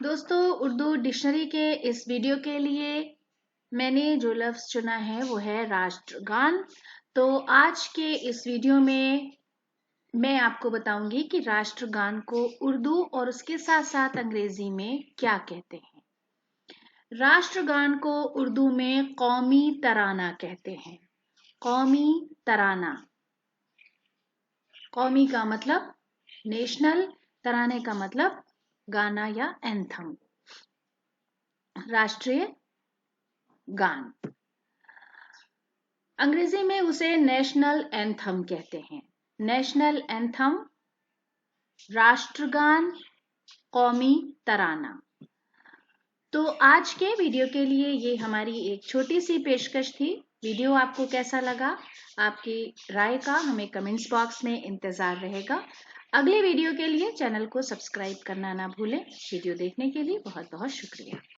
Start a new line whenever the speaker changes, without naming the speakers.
दोस्तों, उर्दू डिक्शनरी के इस वीडियो के लिए मैंने जो लफ्ज़ चुना है वो है राष्ट्रगान। तो आज के इस वीडियो में मैं आपको बताऊंगी कि राष्ट्रगान को उर्दू और उसके साथ साथ अंग्रेजी में क्या कहते हैं। राष्ट्रगान को उर्दू में कौमी तराना कहते हैं। कौमी तराना, कौमी का मतलब नेशनल, तराने का मतलब गाना या एंथम, राष्ट्रीय गान। अंग्रेजी में उसे नेशनल एंथम कहते हैं। नेशनल एंथम, राष्ट्रगान, कौमी तराना। तो आज के वीडियो के लिए ये हमारी एक छोटी सी पेशकश थी। वीडियो आपको कैसा लगा, आपकी राय का हमें कमेंट्स बॉक्स में इंतजार रहेगा। अगले वीडियो के लिए चैनल को सब्सक्राइब करना ना भूलें। वीडियो देखने के लिए बहुत बहुत शुक्रिया।